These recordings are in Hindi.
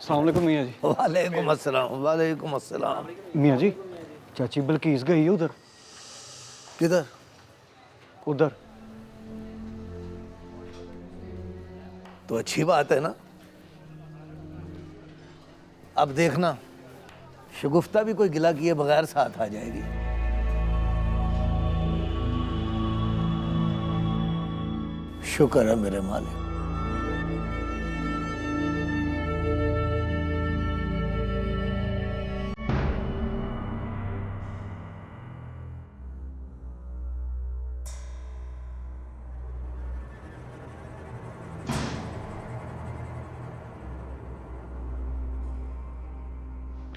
अस्सलाम वालेकुम मियाँ जी। वालेकुम अस्सलाम। वालेकुम अस्सलाम। मियाँ जी, चाची बल्कीस गई है उधर। किधर? उधर। तो अच्छी बात है ना। अब देखना शगुफ्ता भी कोई गिला किए बगैर साथ आ जाएगी। शुक्र है मेरे मालिक।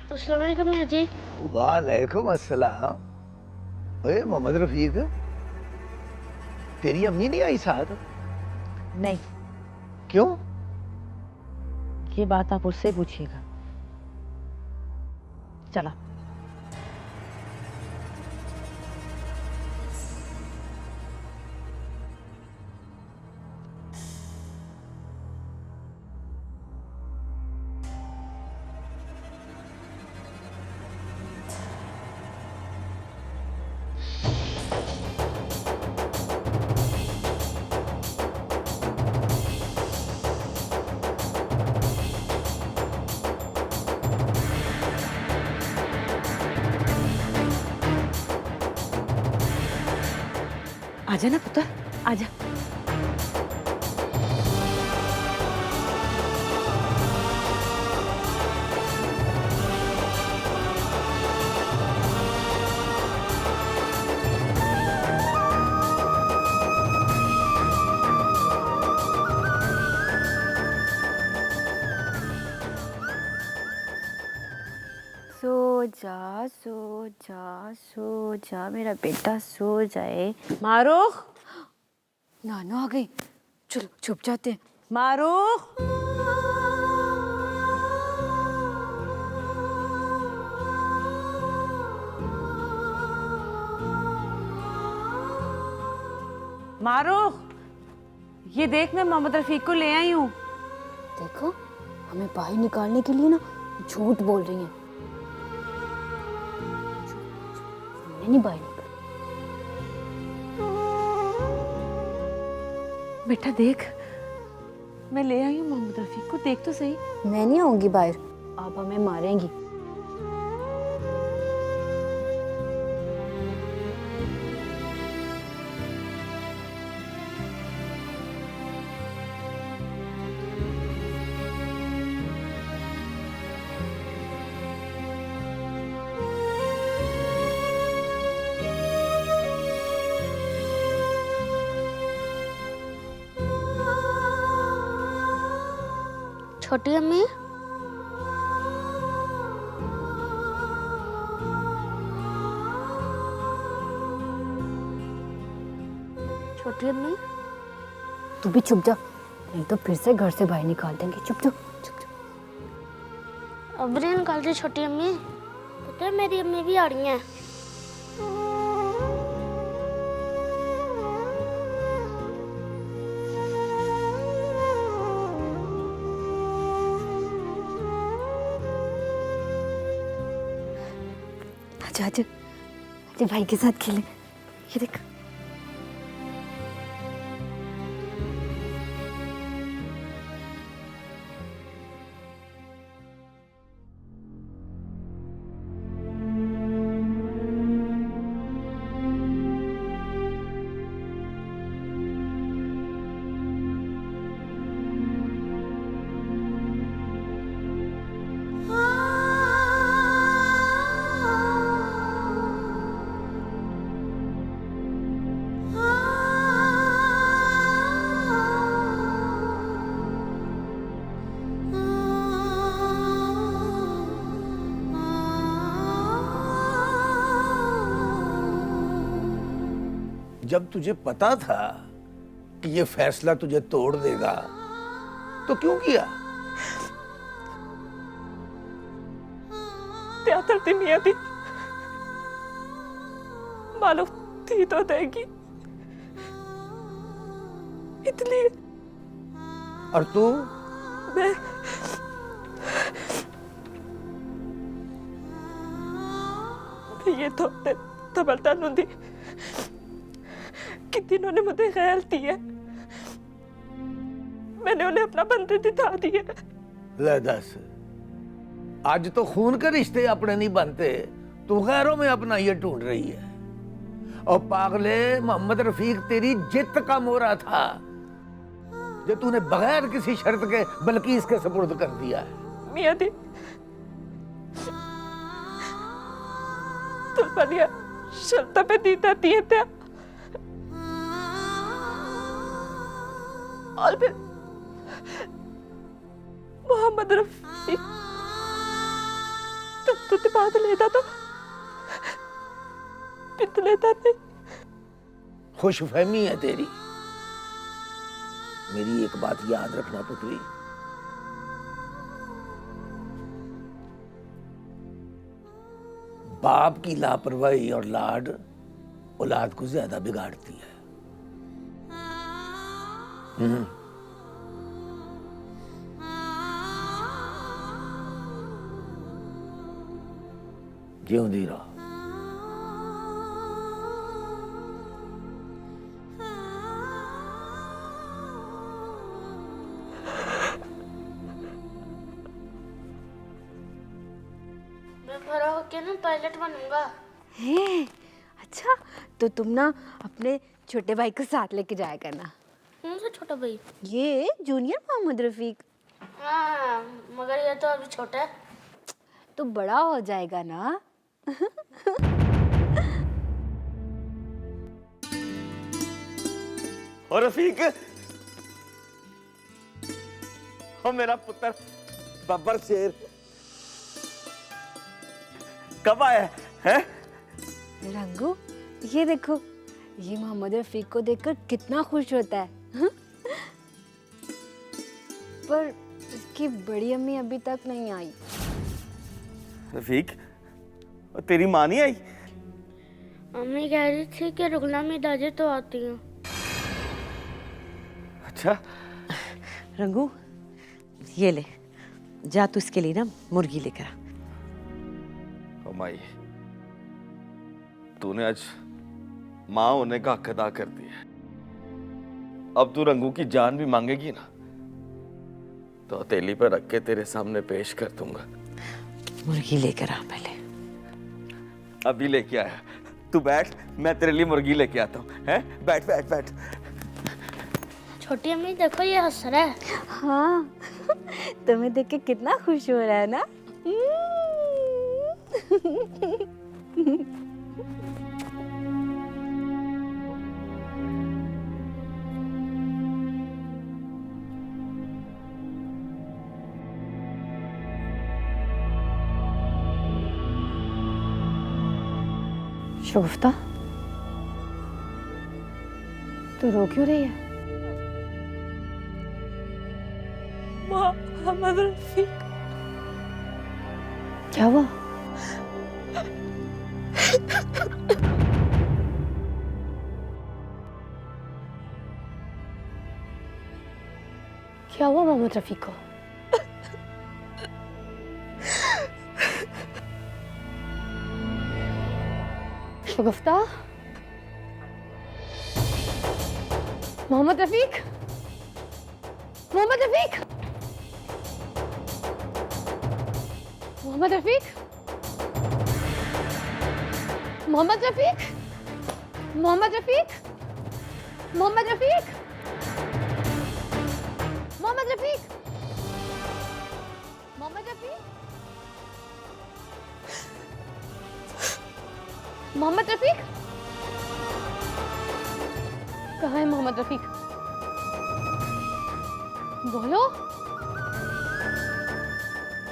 अस्सलाम वालेकुम मियाँ जी। वालेकुम अस्सलाम। ओए मोहम्मद रफीक, तेरी अम्मी नहीं आई साथ? नहीं, क्यों? ये बात आप उससे पूछिएगा। चला। आजा ना पुत्र, आजा। सो जा मेरा बेटा, सो जाए। मारूख, नानू आ गई, चलो छुप जाते हैं। मारूख। मारूख, ये देख मैं मोहम्मद रफीक को ले आई हूँ। देखो, हमें बाहर निकालने के लिए ना झूठ बोल रही हैं। हमने नहीं बाहर निकाल। बेटा देख, मैं ले आई हूँ मोहम्मद रफीक को, देख तो सही। मैं नहीं आऊंगी बाहर, आप हमें मारेंगी। छोटी अम्मी, छोटी अम्मी, तू भी चुप जा, नहीं तो फिर से घर से बाहर निकाल देंगे। चुप चुप चुप चुप। अब नहीं निकालते छोटी अम्मी, पता है मेरी अम्मी भी आ रही हैं। आजा आजा आजा, भाई के साथ खेले। ये देख, जब तुझे पता था कि ये फैसला तुझे तोड़ देगा तो क्यों किया? त्यातर थी मियाँ दी, मालूम थी तो देगी, इसलिए। और तू? ये तो तबलता नुंदी कि तिन्होंने मुझे ख्याल दिया, मैंने उन्हें अपना बंदे दिखा दिया। ले दस, आज तो खून के रिश्ते अपने नहीं बनते, तू गैरों में अपना ये ढूंढ रही है। और पागले, मोहम्मद रफीक तेरी जिद का मोहरा था जो तूने बगैर किसी शर्त के बल्कीस के सुपुर्द कर दिया है। मियां दी तुलपनिया शर्त पे दीता दिए थे, और फिर मोहम्मद रफीक तब तो बात लेता तो पित लेता नहीं। खुशफहमी है तेरी। मेरी एक बात याद रखना पुत्री, बाप की लापरवाही और लाड औलाद को ज्यादा बिगाड़ती है। जिਉਂਦੀ रहो। मैं बड़ा होके ना पायलट बनूंगा। है अच्छा, तो तुम ना अपने छोटे भाई को साथ लेके जाया करना। कौन सा छोटा भाई? ये जूनियर मोहम्मद रफीक। हाँ, मगर ये तो अभी छोटा है। तो बड़ा हो जाएगा ना। और रफीक, ओ मेरा पुत्र बब्बर शेर कब आया है? रंगू, ये देखो, ये मोहम्मद रफीक को देखकर कितना खुश होता है। पर इसकी बड़ी अम्मी अभी तक नहीं आई। रफीक, और तेरी माँ नहीं आई? मम्मी कह रही थी कि रुगला में दादी तो आती हैं। अच्छा, रंगू ये ले, जा तू इसके लिए ना मुर्गी लेकर आ। ओ माई, तूने आज माँ होने का हक अदा कर दिया। अब तू रंगू की जान भी मांगेगी ना, तो हथेली पर रख के तेरे सामने पेश कर दूंगा। मुर्गी लेकर आ पहले। अभी लेके आया। तू बैठ, मैं तेरे लिए मुर्गी लेके आता हूँ। हैं? बैठ बैठ बैठ। छोटी अम्मी देखो, ये हंस रहा है। हाँ, तुम्हें देख के कितना खुश हो रहा है ना। शगुफ्ता, तू रो क्यों रही है? मोहम्मद रफीक क्या हुआ? क्या हुआ मोहम्मद रफीक को? शगुफ्ता, मोहम्मद रफीक, मोहम्मद रफीक, मोहम्मद रफीक, मोहम्मद रफीक, मोहम्मद रफीक, मोहम्मद रफीक, मोहम्मद रफीक, मोहम्मद रफीक, मोहम्मद रफीक, कहाँ है मोहम्मद रफीक? बोलो।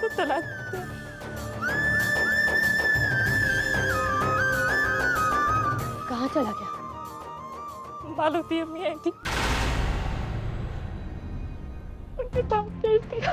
तो तलाक कहाँ चला गया? मालूती अम्मी आई थी, उनके पास भेज दिया।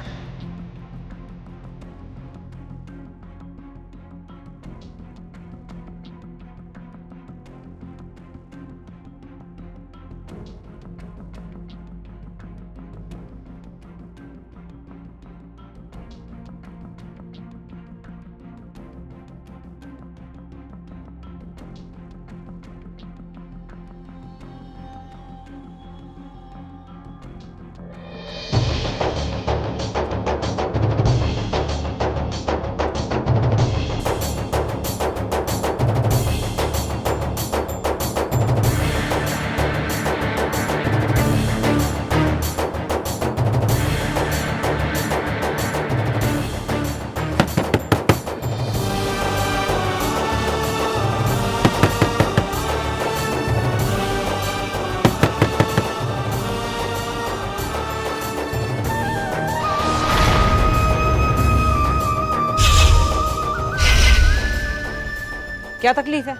क्या तकलीफ है?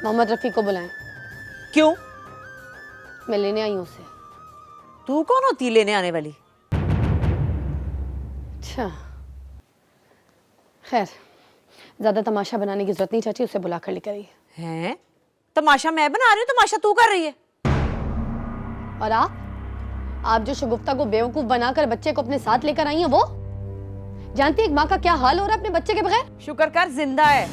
मोहम्मद रफ़ी को बुलाएं, क्यों? मैं लेने आई हूँ उसे। तू कौन होती है लेने आने वाली? अच्छा, खैर ज्यादा तमाशा बनाने की जरूरत नहीं चाची, उसे बुला कर लेकर आई। हैं? तमाशा मैं बना रही हूँ, तमाशा तू कर रही है। और आप जो शगुफ्ता को बेवकूफ बनाकर बच्चे को अपने साथ लेकर आई हैं, वो जानती है एक माँ का क्या हाल हो रहा है अपने बच्चे के बगैर? शुक्र कर जिंदा है,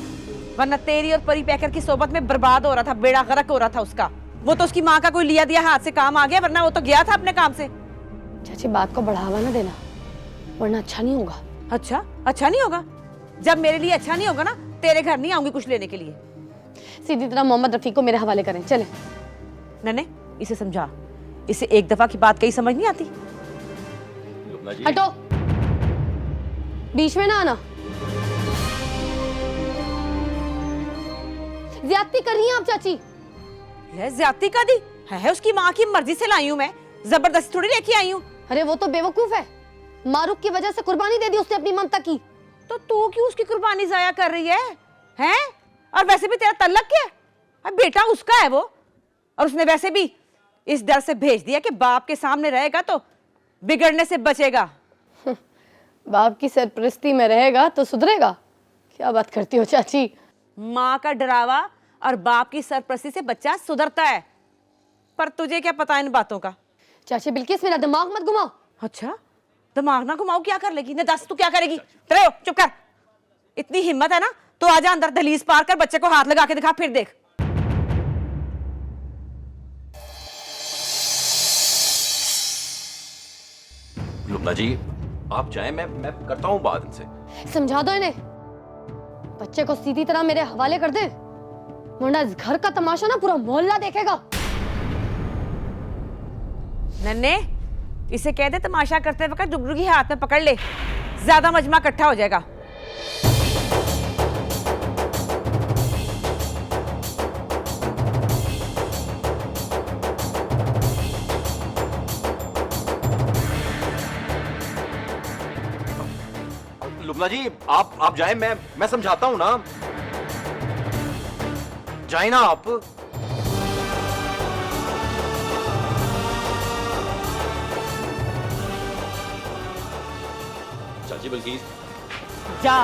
वरना तेरी और परी पैकर की सोबत में बर्बाद हो रहा था, बेड़ा गर्क हो रहा था उसका। वो तो उसकी माँ का कोई लिया दिया हाथ से काम आ गया, वरना वो तो गया था अपने काम से। चाची बात को बढ़ावा ना देना, वरना अच्छा नहीं होगा। अच्छा नहीं होगा? जब मेरे लिए अच्छा नहीं होगा ना, तेरे घर नहीं आऊंगी कुछ लेने के लिए। सीधी तरह मोहम्मद रफ़ी को मेरे हवाले करें, चले। नन्हे, इसे समझा, इसे एक दफा की बात कहीं समझ नहीं आती। हटो, बीच में ना आना। ज्यादती कर रही हैं आप चाची। ज्यादती का दी है उसकी माँ की मर्जी से लाई हूँ मैं, जबरदस्ती थोड़ी लेके आई हूँ। अरे वो तो बेवकूफ है, मारूफ की वजह से कुर्बानी दे दी उसने अपनी ममता की। तो तू क्यों उसकी कुर्बानी जाया कर रही है? हैं? और वैसे भी तेरा तल्लक क्या है? अब बेटा उसका है वो, और उसने वैसे भी इस डर से भेज दिया कि बाप के सामने रहेगा तो बिगड़ने से बचेगा। बाप की सरपरस्ती में रहेगा तो सुधरेगा? क्या बात करती हो चाची? माँ का डरावा और बाप की सरपरस्ती से बच्चा सुधरता है, पर तुझे क्या पता इन बातों का? चाची बिल्किस मेरा दिमाग मत घुमाओ। अच्छा, दिमाग ना घुमाओ, क्या कर लेगी? न दस, तू क्या करेगी? चलो चुप कर। इतनी हिम्मत है ना तो आजा अंदर, दहलीज पार कर, बच्चे को हाथ लगा के दिखा, फिर देख। लुबना जी आप जाएं, मैं करता हूँ बात इनसे। समझा दो इन्हें, बच्चे को सीधी तरह मेरे हवाले कर दे, वरना इस घर का तमाशा ना पूरा मोहल्ला देखेगा। नन्हे, इसे कह दे तमाशा करते वक्त जुगजुगी हाथ में पकड़ ले, ज्यादा मजमा इकट्ठा हो जाएगा। लुबना जी आप जाएं, मैं समझाता हूँ ना, जाए ना आप। चाची बल्कीस जा।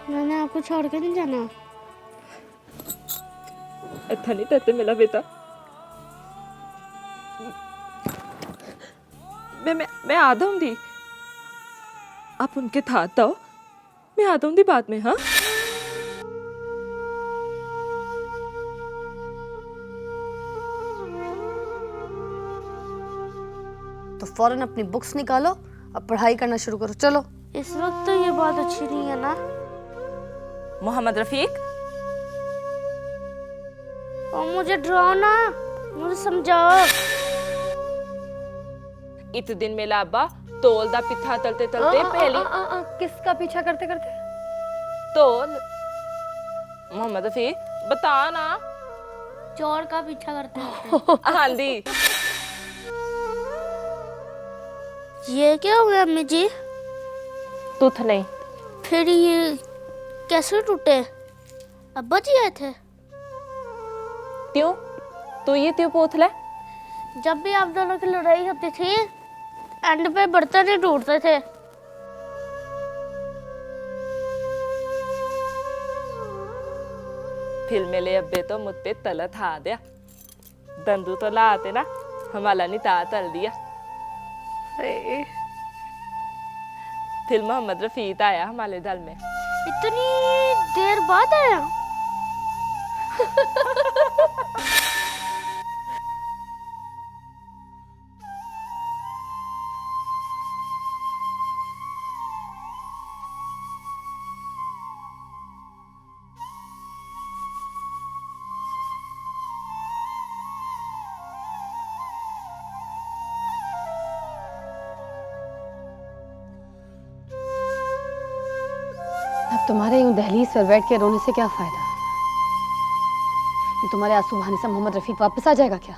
मैंने आपको छोड़ के नहीं जाना। इतना नहीं तेरे मिला बेटा। मैं आ दूंगी, आप उनके साथ आओ, मैं आ दूंगी बाद में। हाँ तो फौरन अपनी बुक्स निकालो, अब पढ़ाई करना शुरू करो, चलो। इस वक्त तो ये बात अच्छी नहीं है ना। मोहम्मद रफीक, और मुझे डराओ ना, मुझे समझाओ। इत दिन मेला अब्बा तोल दा पिठा तलते तलते पहली किसका पीछा करते करते? तोल मोहम्मद रफीक बता ना। चोर का पीछा करते हैं। हाँ दी। ये क्या हुआ अम्मी जी? तुथ नहीं। फिर ये कैसे टूटे? अब्बा जी आए थे? त्यों तू ये त्यों पोथ ले। जब भी आप दोनों की लड़ाई होती थी एंड पे बर्तन ही टूटते थे। फिर मेरे अब्बे तो मुझ पे तला था दिया। दंदू तो लाते ना हमारा नहीं ता तल दिया। फिर मोहम्मद रफीक आया हमारे दल में। इतनी देर बाद आया? अब तुम्हारे यूं दहलीज पर बैठ के रोने से क्या फायदा? ये तुम्हारे आंसू बहाने से मोहम्मद रफीक वापस आ जाएगा क्या?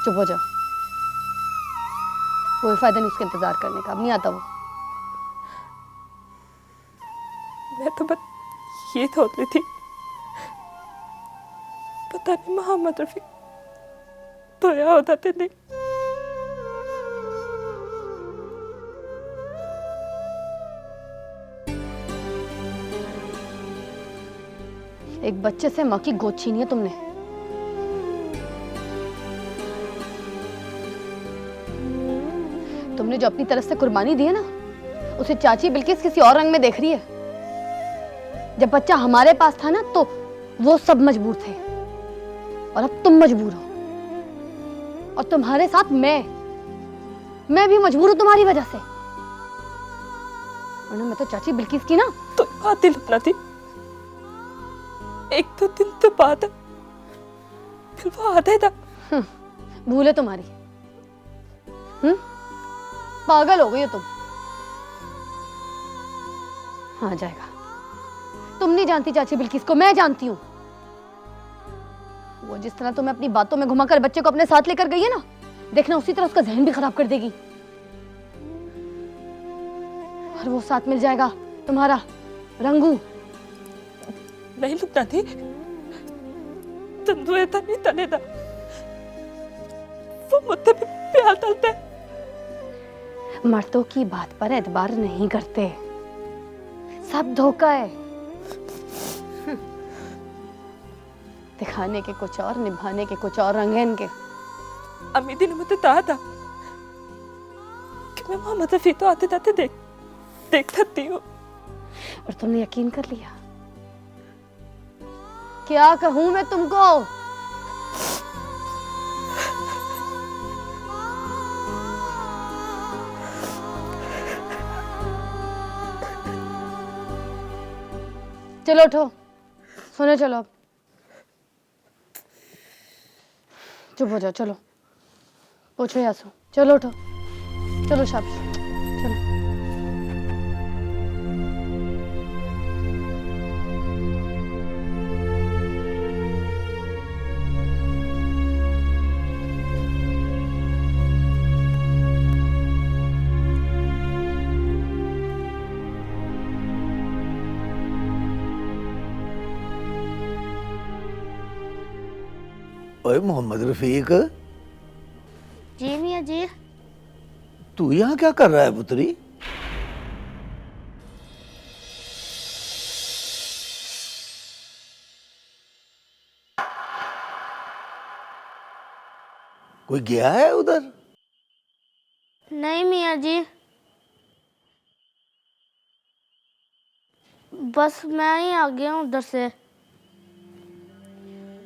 चुप हो जाओ, कोई फायदा नहीं उसका इंतजार करने का, अब नहीं आता वो। मैं तो बस ये सोच रही थी पता नहीं मोहम्मद रफीक तो या होता थे नहीं। एक बच्चे से माँ की गोद छीनी है तुमने। तुमने जो अपनी तरफ से कुर्बानी दी है ना, उसे चाची बिल्किस किसी और रंग में देख रही है। जब बच्चा हमारे पास था ना तो वो सब मजबूर थे, और अब तुम मजबूर हो, और तुम्हारे साथ मैं भी मजबूर हूं तुम्हारी वजह से। वरना मैं तो चाची बिल्किस की ना तो बात दिल अपना थी। एक दो दिन तो बात है फिर वो आता ही था। भूल है तुम्हारी। पागल हो गई हो तुम। हाँ जाएगा। तुम नहीं जानती चाची बिल्किस को, मैं जानती हूँ। वो जिस तरह तुम्हें अपनी बातों में घुमाकर बच्चे को अपने साथ लेकर गई है ना, देखना उसी तरह उसका जहन भी खराब कर देगी। और वो साथ मिल जाएगा तुम्हारा रंगू। नहीं लुकना थी तंदुए था नहीं तने था। वो मुझसे भी प्यार तलते। मर्दों की बात पर एतबार नहीं करते, सब धोखा है। दिखाने के कुछ और, निभाने के कुछ और रंग हैं इनके। अम्मी ने मुझे कहा था कि मैं मोहम्मद रफीक तो आते जाते देख सकती हूँ, और तुमने यकीन कर लिया। क्या कहूं मैं तुमको? चलो उठो, सोने चलो। अब चुप हो जाओ, चलो पूछो यासू, चलो उठो, चलो शाबाश, चलो। ओए मोहम्मद रफीक, जी मियाँ जी। तू यहाँ क्या कर रहा है पुत्री? कोई गया है उधर? नहीं मियाँ जी, बस मैं ही आ गया हूँ उधर से।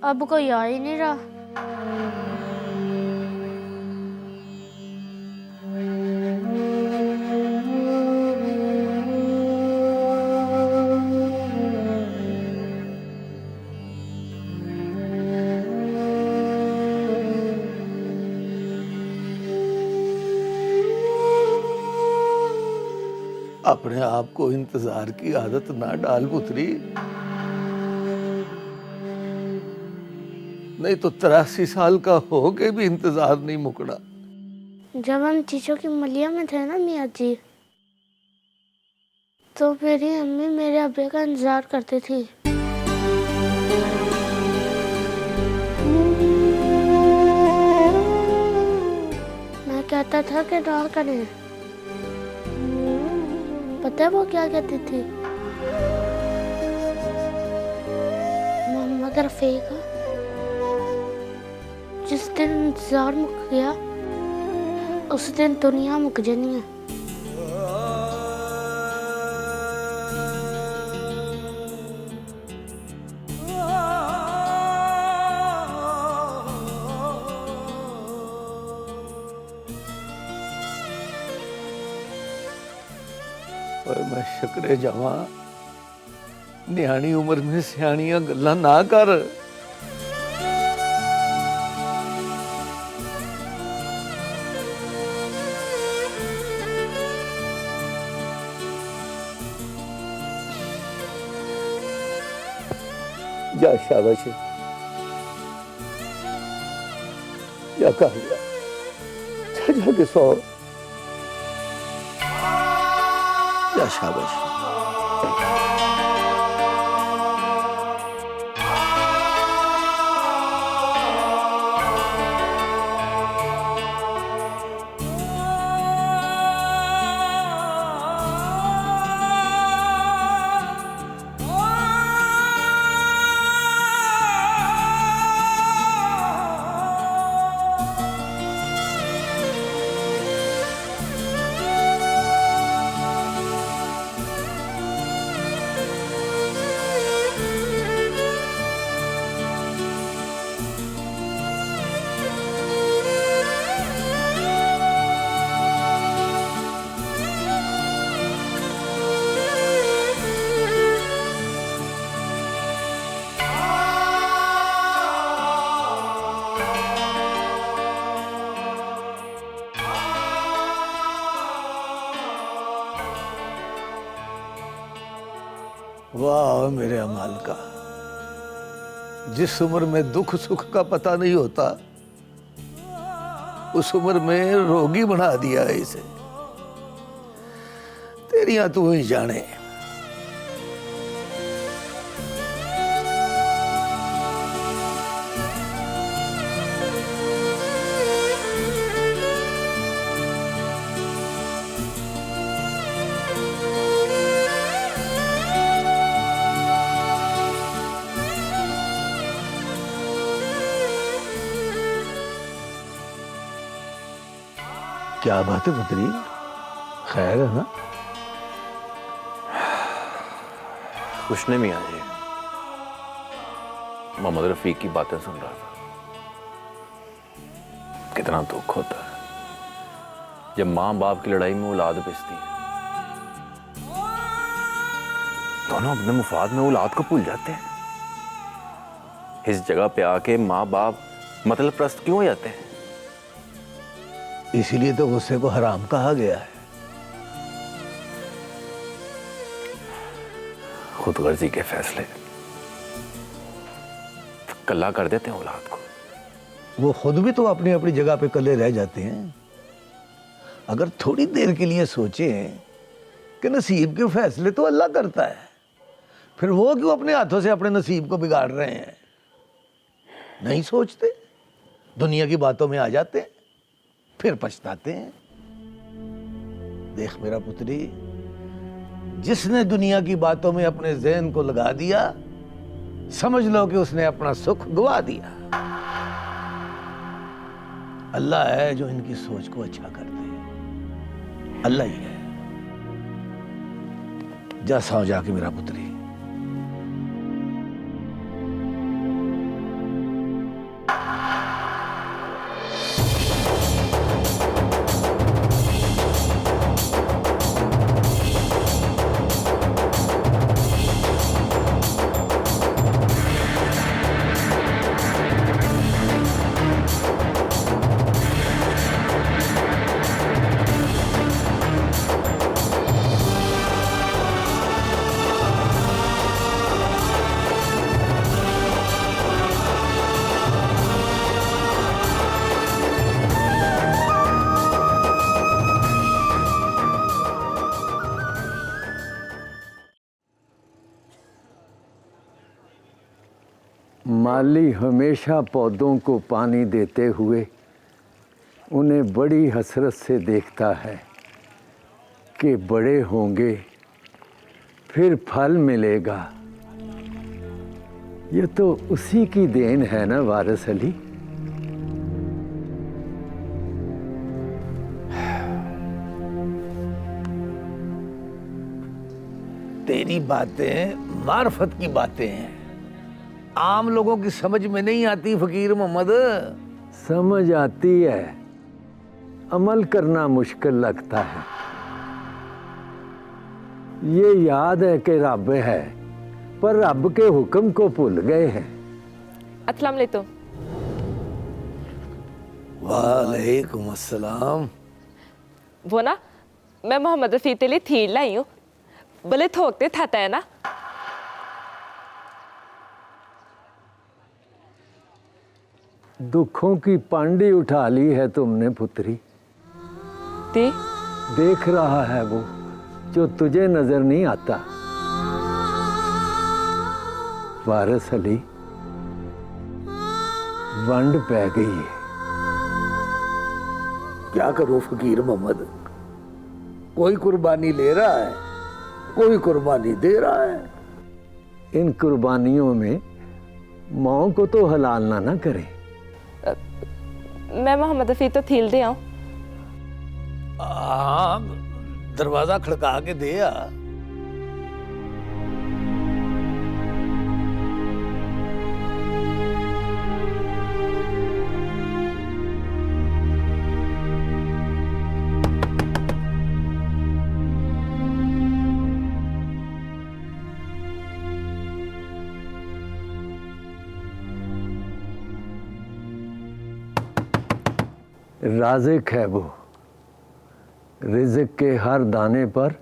अब कोई आ ही नहीं रहा। अब अपने आप को इंतजार की आदत ना डाल पुत्री, नहीं तो 83 साल का हो के भी इंतजार नहीं मुकड़ा। जब हम चीचों की मलिया में थे ना मियाँ जी, तो मेरी अम्मी मेरे अब्बे का इंतजार करती थी। मैं कहता था कि ना करें। पता है वो क्या कहती थी? मोहम्मद रफी का जिस दिन इंतजार मुक गया उस दिन दुनिया मुक जानी है। और मैं शकरे जावा, न्याणी उम्र में सियाणियां गल्लां ना कर। जा शाबाश, जा कहा जा जाके सो, जा शाबाश। वाह मेरे अमाल का, जिस उम्र में दुख सुख का पता नहीं होता उस उम्र में रोगी बना दिया है इसे। तेरियां तू ही जाने। क्या बात है पुत्री, खैर है ना? कुछ नहीं मियाँ जी, मोहम्मद रफीक की बातें सुन रहा था। कितना दुख होता है जब माँ बाप की लड़ाई में औलाद पिसती है। दोनों अपने मुफाद में औलाद को भूल जाते हैं। इस जगह पे आके माँ बाप मतलब प्रस्त क्यों हो जाते हैं? इसीलिए तो गुस्से को हराम कहा गया है। खुदगर्जी के फैसले कल्ला कर देते हैं औलाद को। वो खुद भी तो अपनी अपनी जगह पे कल्ले रह जाते हैं। अगर थोड़ी देर के लिए सोचें कि नसीब के फैसले तो अल्लाह करता है, फिर वो क्यों अपने हाथों से अपने नसीब को बिगाड़ रहे हैं? नहीं सोचते, दुनिया की बातों में आ जाते हैं, फिर पछताते हैं। देख मेरा पुत्री, जिसने दुनिया की बातों में अपने ज़हन को लगा दिया, समझ लो कि उसने अपना सुख गवा दिया। अल्लाह है जो इनकी सोच को अच्छा करते हैं, अल्लाह ही है। जा सो जाके मेरा पुत्री। माली हमेशा पौधों को पानी देते हुए उन्हें बड़ी हसरत से देखता है कि बड़े होंगे फिर फल मिलेगा। ये तो उसी की देन है ना वारिस अली। तेरी बातें मार्फत की बातें हैं, आम लोगों की समझ में नहीं आती फकीर मोहम्मद। समझ आती है, अमल करना मुश्किल लगता है। ये याद है कि रब है, पर रब के हुक्म को भूल गए हैं। अस्सलाम वालेकुम। वालेकुम अस्सलाम। वो ना मैं मोहम्मद रफी के लिए थीर लाई हूँ, भले थोकते था है ना। दुखों की पांडी उठा ली है तुमने पुत्री। देख रहा है वो जो तुझे नजर नहीं आता। वारिस अली, वंड पै गई है। क्या करो फकीर मोहम्मद, कोई कुर्बानी ले रहा है, कोई कुर्बानी दे रहा है। इन कुर्बानियों में मौं को तो हलाल ना करें। मैं मोहम्मद रफी तो थील दे आऊं। हाँ, दरवाजा खड़का के दे आ। राज़िक है वो, रिज़्क़ के हर दाने पर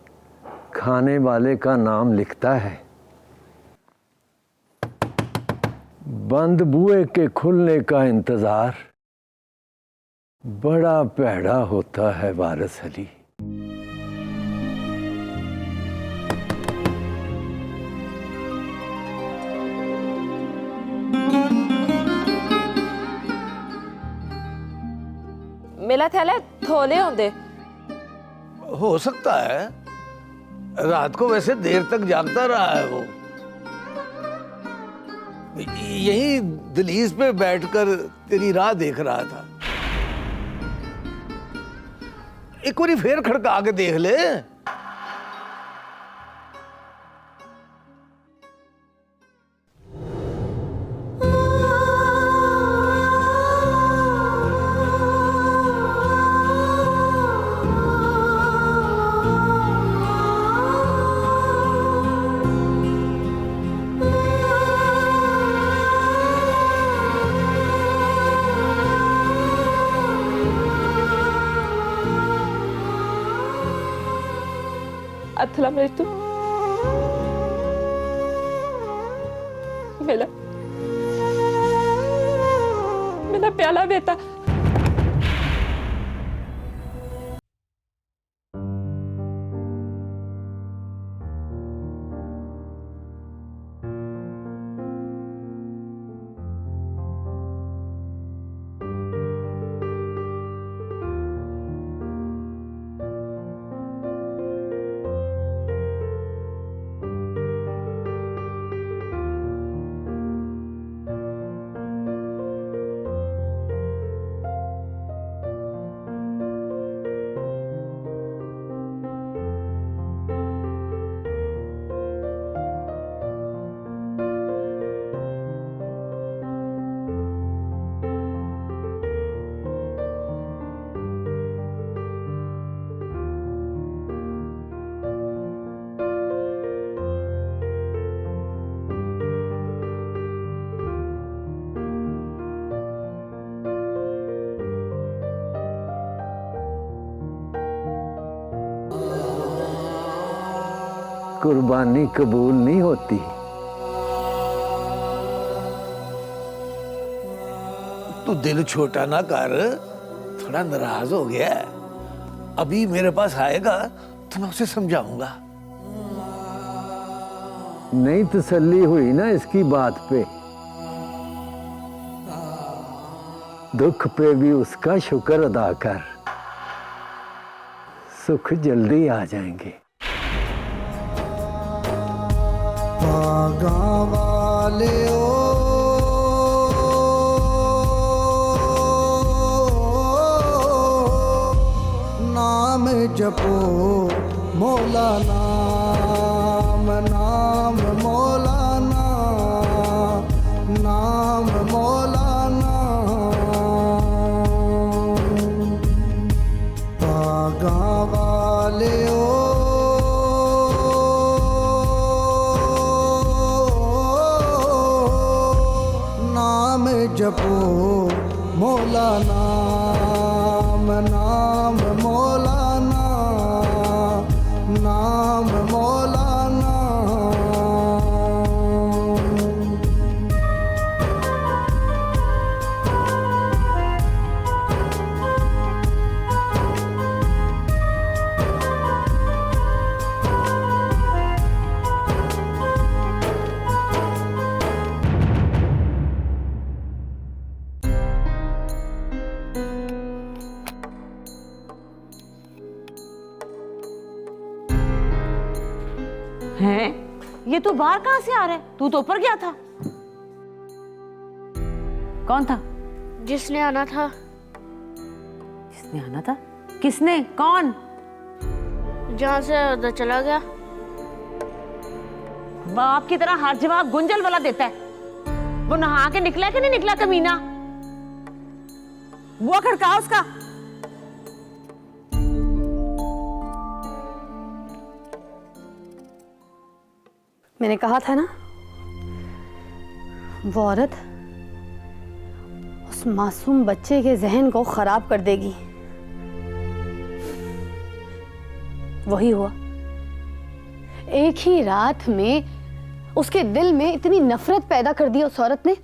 खाने वाले का नाम लिखता है। बंद बुए के खुलने का इंतजार बड़ा पैड़ा होता है वारिस अली। मेरा थैला थोले होंदे। हो सकता है, रात को वैसे देर तक जागता रहा है वो। यही दहलीज पे बैठकर तेरी राह देख रहा था। एक बारी फिर खड़का के देख ले। अस्सलाम वालेकुम। मेरा प्याला बेटा। कुर्बानी कबूल नहीं होती। तू दिल छोटा ना कर, थोड़ा नाराज हो गया है। अभी मेरे पास आएगा तो मैं उसे समझाऊंगा। नहीं तसल्ली हुई ना इसकी बात पे, दुख पे भी उसका शुक्र अदा कर, सुख जल्दी आ जाएंगे। वाले नाम जपो मौला, नाम नाम मौला, नाम मौला, पागा वाले नाम जपो मौला, नाम नाम मौला, नाम मौला। हैं? ये तू बाहर कहाँ से आ रहा है? तू तो ऊपर गया था। कौन था? जिसने आना था। किसने आना था? किसने? कौन? जहाँ से उधर चला गया। बाप की तरह हर जवाब गुंजल वाला देता है। वो नहा के निकला कि नहीं निकला कमीना? वो खड़का उसका। मैंने कहा था ना, वो औरत उस मासूम बच्चे के जहन को खराब कर देगी। वही हुआ। एक ही रात में उसके दिल में इतनी नफरत पैदा कर दी उस औरत ने।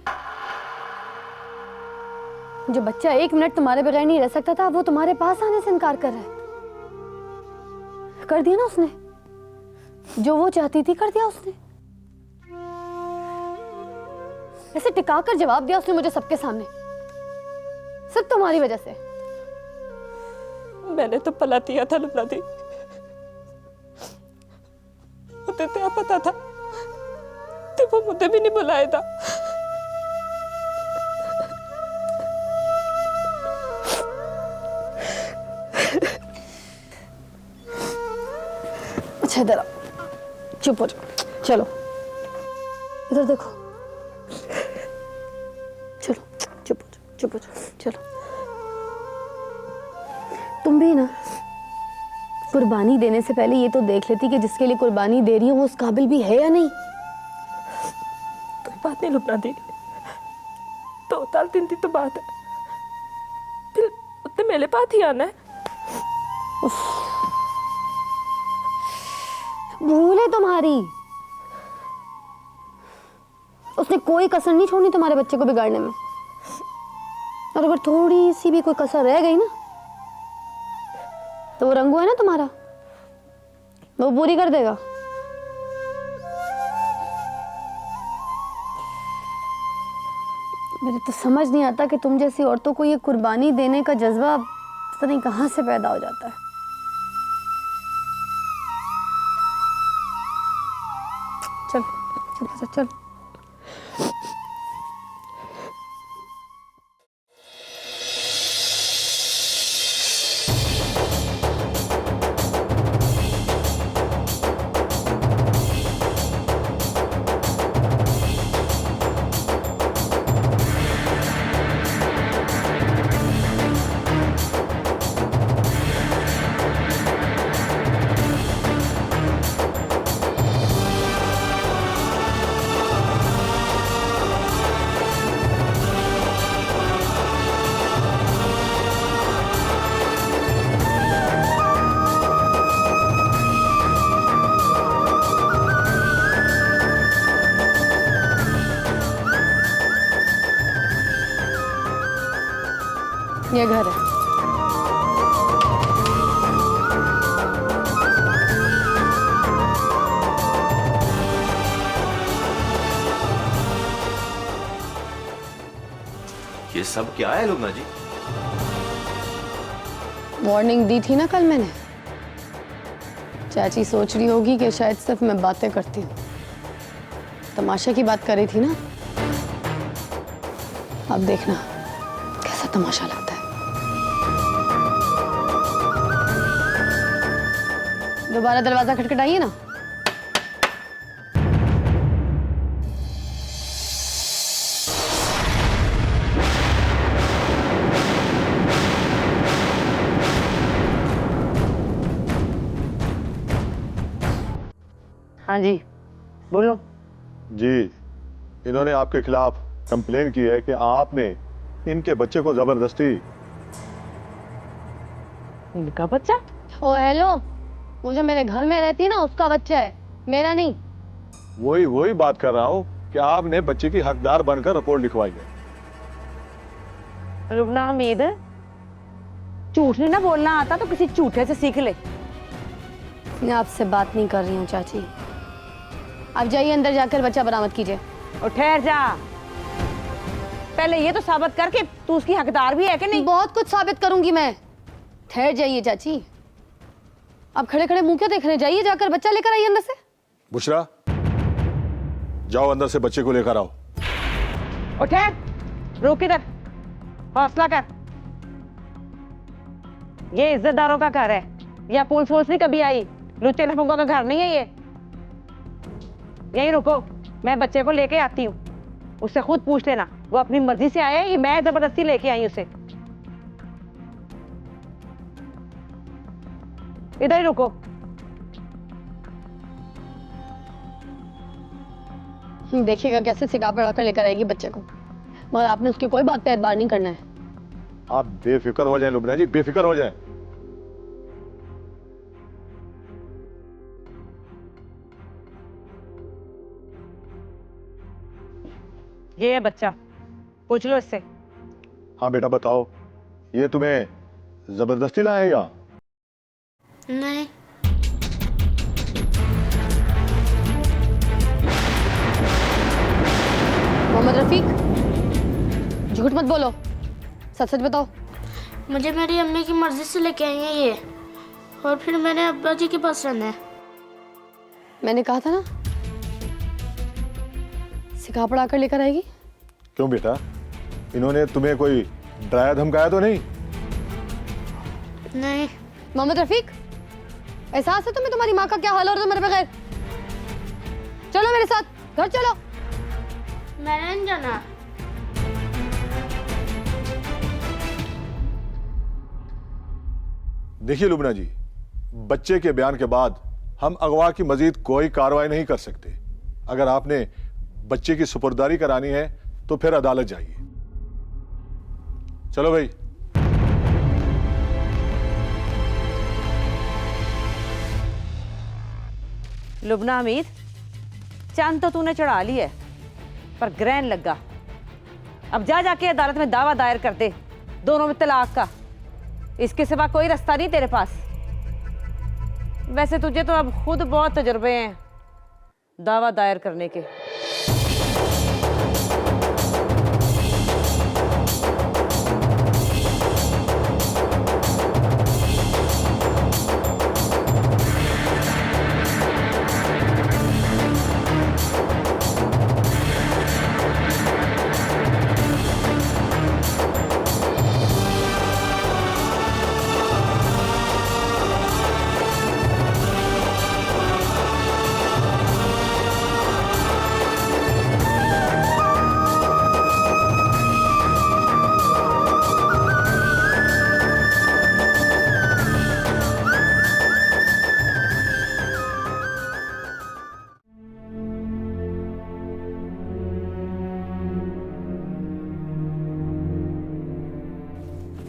जो बच्चा 1 मिनट तुम्हारे बगैर नहीं रह सकता था, वो तुम्हारे पास आने से इनकार कर रहा है। कर दिया ना उसने, जो वो चाहती थी कर दिया उसने। ऐसे टिका कर जवाब दिया उसने मुझे सबके सामने, सिर्फ तुम्हारी वजह से। मैंने तो पला दिया था लुबना दी, मुझे क्या पता था तो वो मुझे भी नहीं बुलाया था। अच्छा इधर आओ, चुप हो जाओ, चलो इधर देखो, चलो चुप हो जाओ, चुप हो जाओ, चलो। तुम भी ना कुर्बानी देने से पहले ये तो देख लेती कि जिसके लिए कुर्बानी दे रही हो वो उस काबिल भी है या नहीं। कोई बात नहीं लुबना दी, 2-3 दिन तो बात है, फिर उतने मेरे पास ही आना है। भूल है तुम्हारी, उसने कोई कसर नहीं छोड़नी तुम्हारे बच्चे को बिगाड़ने में। और अगर थोड़ी सी भी कोई कसर रह गई ना, तो वो रंगू है ना तुम्हारा, वो पूरी कर देगा। मेरे तो समझ नहीं आता कि तुम जैसी औरतों को ये कुर्बानी देने का जज्बा पता नहीं कहां से पैदा हो जाता है। चल चल चल चल। ये घर है। ये सब क्या है लुबना जी? वार्निंग दी थी ना कल मैंने। चाची सोच रही होगी कि शायद सिर्फ मैं बातें करती हूँ, तमाशा की बात कर रही थी ना। अब देखना कैसा तमाशा लगता है। दोबारा दरवाजा खटखटाइए ना। हाँ जी, बोलो। जी, इन्होंने आपके खिलाफ कंप्लेन की है कि आपने इनके बच्चे को जबरदस्ती। इनका बच्चा? ओ हेलो, वो जो मेरे घर में रहती है ना उसका बच्चा है, मेरा नहीं। वही बात कर रहा हूँ कि आपने बच्चे की हकदार बनकर रिपोर्ट लिखवाई है। रुबना हमीद, झूठ नहीं ना बोलना आता तो किसी झूठे से सीख ले। मैं आपसे बात नहीं कर रही हूँ चाची। आप जाइए अंदर जाकर बच्चा बरामद कीजिए। और ठहर जा, पहले ये तो साबित कर कि तू उसकी हकदार भी है कि नहीं। बहुत कुछ साबित करूंगी मैं। ठहर जाइए चाची। आप खड़े खड़े मुंह क्यों देख रहे हैं? जाइए जाकर बच्चा लेकर आइए अंदर से। बुशरा, जाओ अंदर से बच्चे को लेकर आओ। और ठहर, रुक इधर, हौसला कर। ये इज्जतदारों का घर है, या पुलिस वुलिस नहीं कभी आई। लुच्चे लफंगों का घर नहीं है ये। यहीं रुको, मैं बच्चे को लेके आती हूँ। उससे खुद पूछ लेना वो अपनी मर्जी से आया है या मैं जबरदस्ती लेके आई उसे। इधर ही रुको। देखिएगा कैसे सिखा पढ़ा कर लेकर आएगी बच्चे को, मगर आपने उसकी कोई बात पे एतबार नहीं करना है। आप बेफिक्र हो जाएं लुबना जी, बेफिक्र हो जाएं। ये है बच्चा, पूछ लो इससे। हाँ बेटा बताओ, ये तुम्हें जबरदस्ती लाया है या? नहीं। मोहम्मद रफीक, झूठ मत बोलो, सच सच बताओ। मुझे मेरी अम्मी की मर्जी से लेके आई है ये, और फिर मैंने अब्बा जी के पास रहना है। मैंने कहा था ना सिखा पढ़ा कर लेकर आएगी। क्यों बेटा, इन्होंने तुम्हें कोई डराया धमकाया तो नहीं? नहीं। मोहम्मद रफीक, एहसास है तुम्हें तुम्हारी माँ का क्या हाल हो रहा है मेरे बगैर? चलो मेरे साथ, घर चलो। मैंने नहीं जाना। देखिए लुबना जी, बच्चे के बयान के बाद हम अगवा की मजीद कोई कार्रवाई नहीं कर सकते। अगर आपने बच्चे की सुपुर्दारी करानी है तो फिर अदालत जाइए। चलो भाई। लुबना हमीद, चांद तो तूने चढ़ा ली है, पर ग्रहण लगा। अब जा जाके अदालत में दावा दायर कर दे दोनों में तलाक का। इसके सिवा कोई रास्ता नहीं तेरे पास। वैसे तुझे तो अब खुद बहुत तजुर्बे हैं दावा दायर करने के।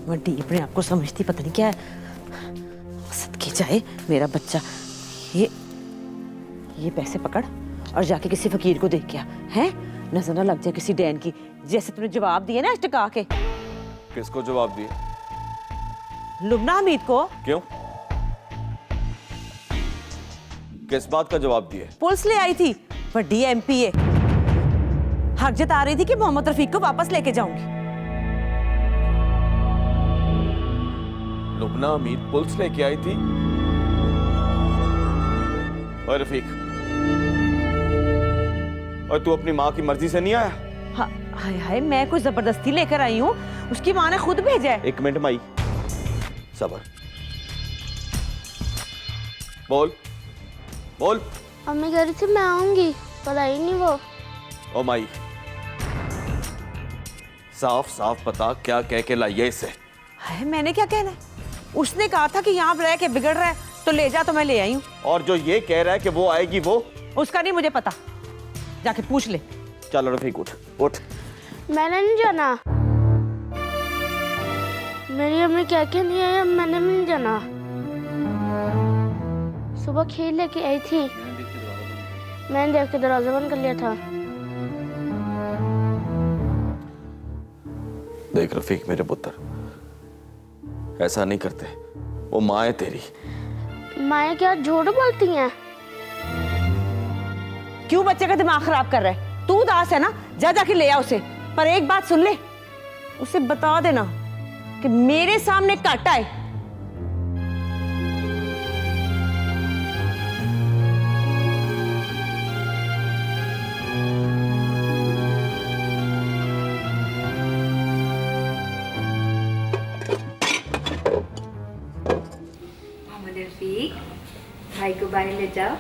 वड्डी अपने आप को समझती पता नहीं क्या है। सदके जाए मेरा बच्चा। ये पैसे पकड़ और जाके किसी फकीर को देख के आ, हैं? नजर ना लग जाए किसी डैन की, जैसे तूने जवाब दिए ना अटका के। किसको जवाब दिए? लुबना हमीद को। क्यों? किस बात का जवाब दिए? पुलिस ले आई थी, वड्डी MPA हक जता रही थी कि मोहम्मद रफीक को वापस लेके जाऊंगी। लुबना अमीर पुलिस लेके आई थी। और रफीक, और तू अपनी माँ की मर्जी से नहीं आया? हाय हाय, मैं कोई जबरदस्ती लेकर आई हूँ, उसकी माँ ने खुद भेजा है। 1 मिनट माई, सबर। बोल बोल। मम्मी कह रही थी मैं आऊंगी, पर आई नहीं वो। ओ माई, साफ साफ बता क्या कह के लाई है इसे? हाय, मैंने क्या कहना है? उसने कहा था कि यहाँ रह के बिगड़ रहा है तो ले जा, तो मैं ले आई हूँ। और जो ये कह रहा है कि वो आएगी, वो उसका नहीं मुझे पता, जाके पूछ ले। चलो रफीक उठ उठ। मैंने नहीं जाना, मेरी अम्मी कह के नहीं आई, मैंने भी नहीं जाना। सुबह खीर लेके आई थी, मैंने देख के दरवाजा बंद कर लिया था। देख रफीक मेरे पुत्र, ऐसा नहीं करते, वो माँ है तेरी। माएँ क्या झूठ बोलती हैं? क्यों बच्चे का दिमाग खराब कर रहा है? तू उदास है ना, जा जाके ले आ उसे। पर एक बात सुन ले, उसे बता देना कि मेरे सामने काटा है। भाई को बाहर ले जाओ।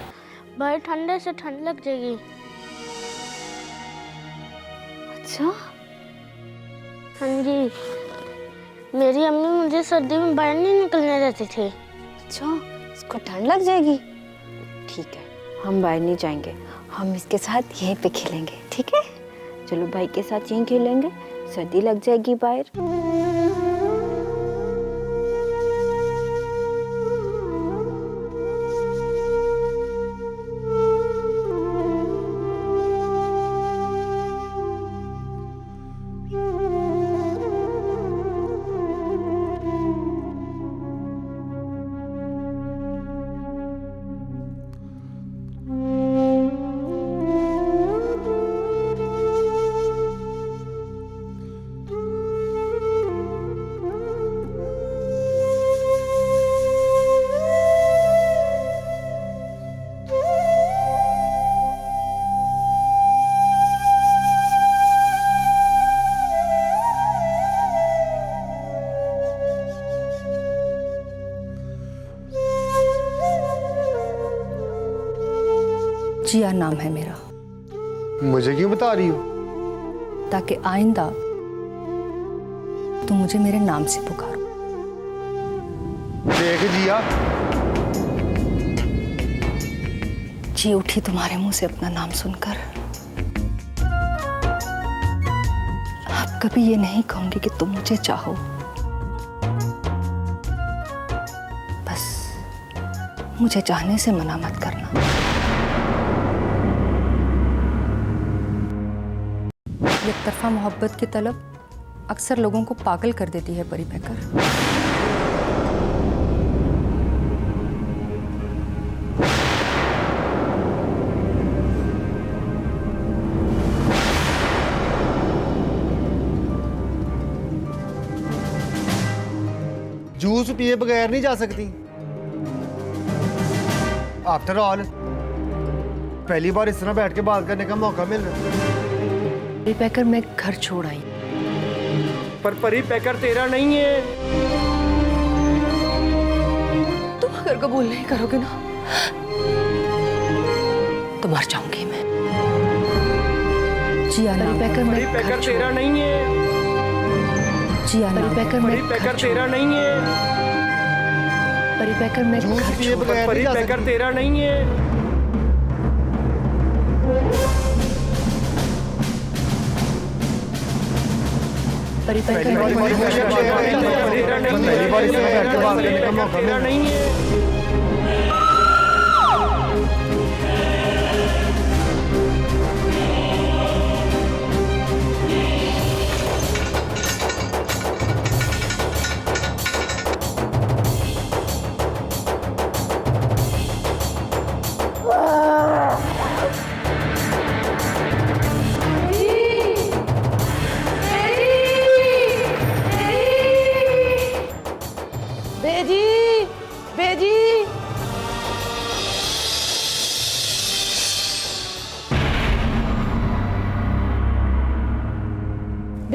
भाई ठंडे से ठंड लग जाएगी। अच्छा, हाँ जी, मेरी अम्मी मुझे सर्दी में बाहर नहीं निकलने देती थी। अच्छा, इसको ठंड लग जाएगी। ठीक है, हम बाहर नहीं जाएंगे, हम इसके साथ यहीं पे खेलेंगे, ठीक है? चलो भाई के साथ यहीं खेलेंगे, सर्दी लग जाएगी बाहर। जिया नाम है मेरा। मुझे क्यों बता रही हो? ताकि आइंदा तुम मुझे मेरे नाम से पुकारो। देख जिया, जी उठी तुम्हारे मुंह से अपना नाम सुनकर। अब कभी ये नहीं कहूंगी कि तुम मुझे चाहो, बस मुझे चाहने से मना मत करना। एक तरफा मोहब्बत की तलब अक्सर लोगों को पागल कर देती है परी बहकर। जूस पिए बगैर नहीं जा सकती। आफ्टर ऑल पहली बार इस तरह बैठ के बात करने का मौका मिल रहा है। परी बहकर मैं घर छोड़ आई, पर परी पैकर तेरा नहीं है। तुम अगर कबूल नहीं करोगे ना तो मर जाऊंगी मैं। जिया नाम है, परी पैकर तेरा नहीं है। जिया नाम है, परी पैकर तेरा नहीं है। परी बहकर मैं जूस घर पिए छोड़ बगैर नहीं परी जा पैकर सकती। तेरा नहीं है। परी बहकर मैं पहली बार इस तरह बैठ के बात करने का मौका मिल रहा है।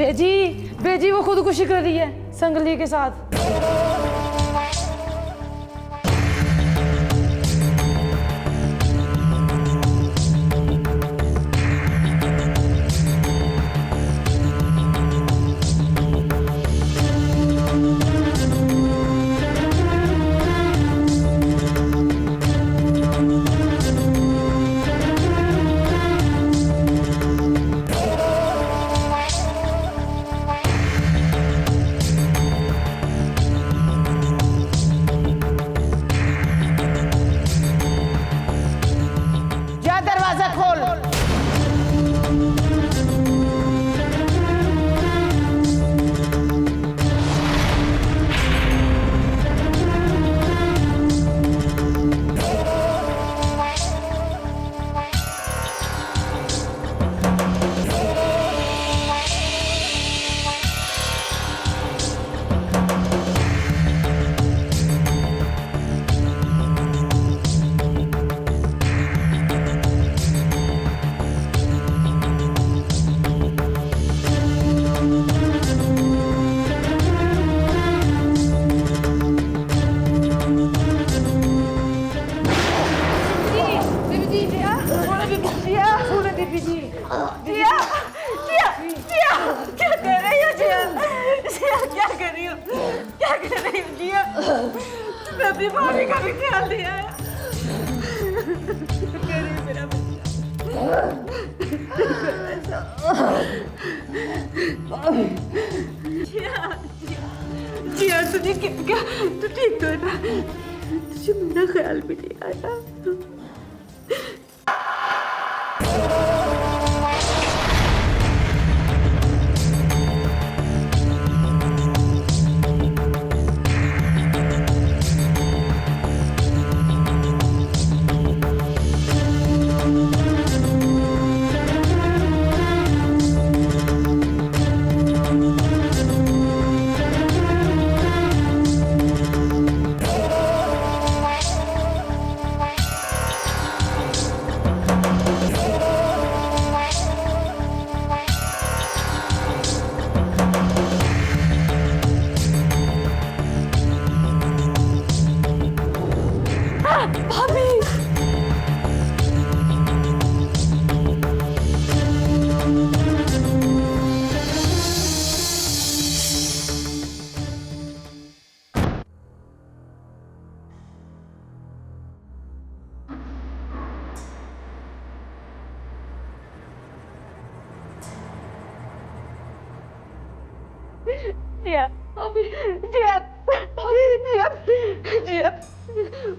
बेजी वो खुदकुशी कर रही है संगली के साथ। जा दरवाजा खोल।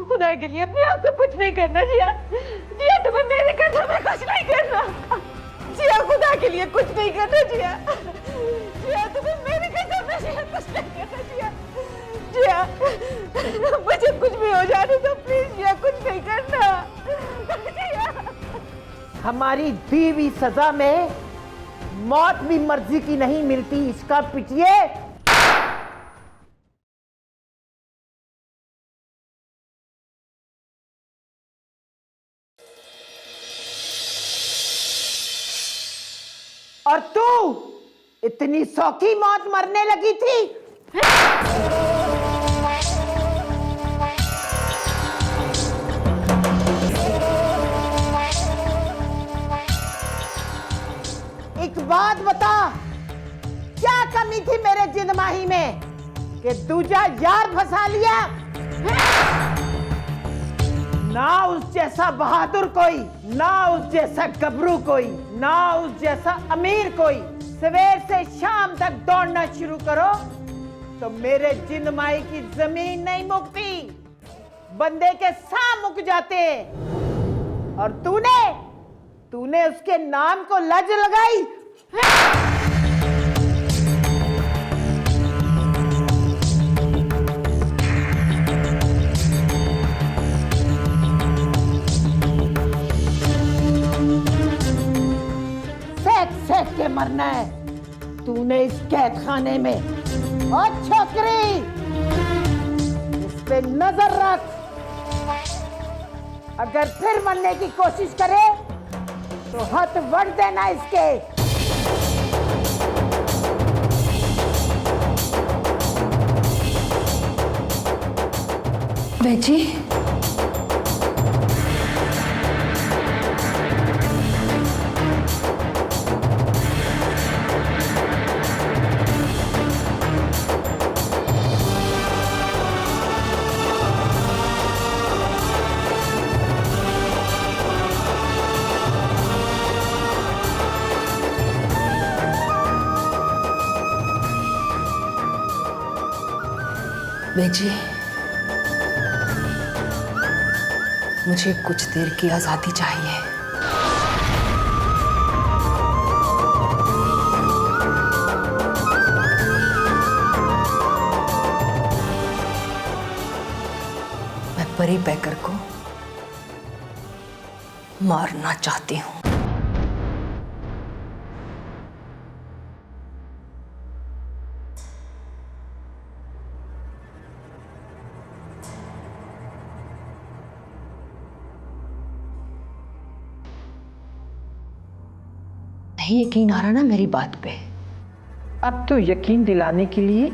खुदा के लिए अपने आप को कुछ नहीं करना जिया। जिया तुम्हें मेरे कंधे में कुछ नहीं करना। जिया खुदा के लिए कुछ नहीं करना जिया। जिया तुम्हें मेरे कंधे में जिया कुछ नहीं करना जिया। जिया मुझे कुछ भी हो जाने दो प्लीज जिया, कुछ नहीं करना जिया। हमारी दी हुई सजा में मौत भी मर्जी की नहीं मिलती, इसका पिटिए। और तू इतनी सौखी मौत मरने लगी थी। एक बात बता, क्या कमी थी मेरे जिंदमाही में कि दूजा यार फंसा लिया? ना उस जैसा बहादुर कोई, ना उस जैसा गबरू कोई, ना उस जैसा अमीर कोई। सवेर से शाम तक दौड़ना शुरू करो तो मेरे जिंदमाई की जमीन नहीं मुकती, बंदे के साथ मुक जाते। और तूने उसके नाम को लज लगाई। सेक के मरना है तूने इस कैद खाने में। और छोकरी, इस पे नजर रख, अगर फिर मरने की कोशिश करे तो हाथ वड़ देना इसके। बेजी, बेजी, मुझे कुछ देर की आजादी चाहिए। मैं परी पैकर को मारना चाहती हूँ। नहीं यकीन आ रहा ना मेरी बात पे? अब तो यकीन दिलाने के लिए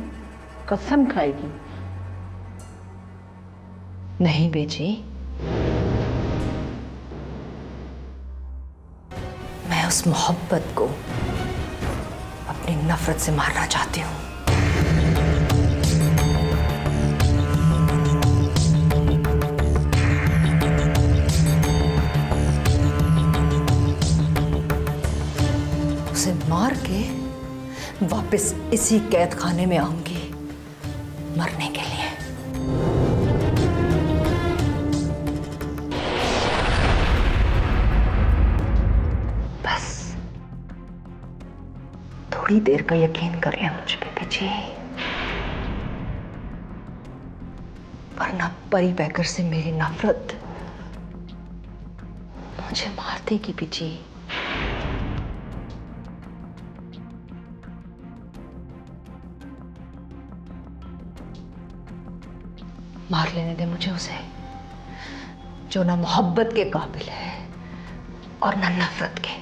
कसम खाएगी। नहीं बेजी, मैं उस मोहब्बत को अपनी नफरत से मारना चाहती हूँ। उसे मार के वापस इसी कैद खाने में आऊंगी मरने के लिए। बस थोड़ी देर का यकीन कर लिया मुझ पे बेजी, वरना परी पैकर से मेरी नफरत मुझे मार देगी बेजी। मार लेने दे मुझे उसे, जो ना मोहब्बत के काबिल है और ना नफरत के।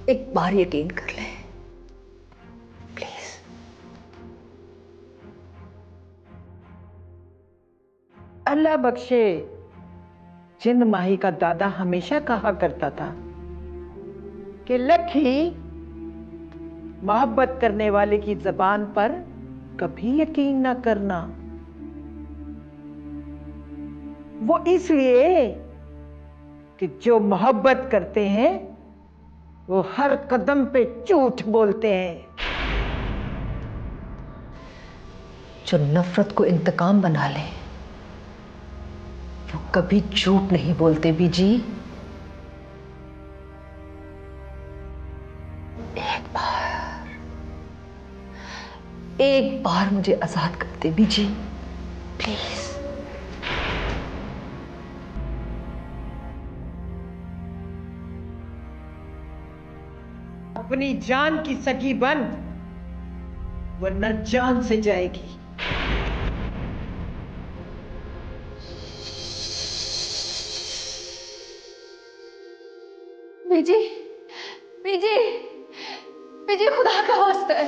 एक बार यकीन कर ले प्लीज। अल्लाह बख्शे, जिंद माही का दादा हमेशा कहा करता था कि लखी, मोहब्बत करने वाले की जबान पर कभी यकीन ना करना। वो इसलिए कि जो मोहब्बत करते हैं वो हर कदम पे झूठ बोलते हैं। जो नफरत को इंतकाम बना ले वो कभी झूठ नहीं बोलते बीजी। एक बार मुझे आजाद कर दे बीजी प्लीज। अपनी जान की सगी बन, वरना जान से जाएगी। बीजी, बीजी, बीजी, खुदा का वास्ता है,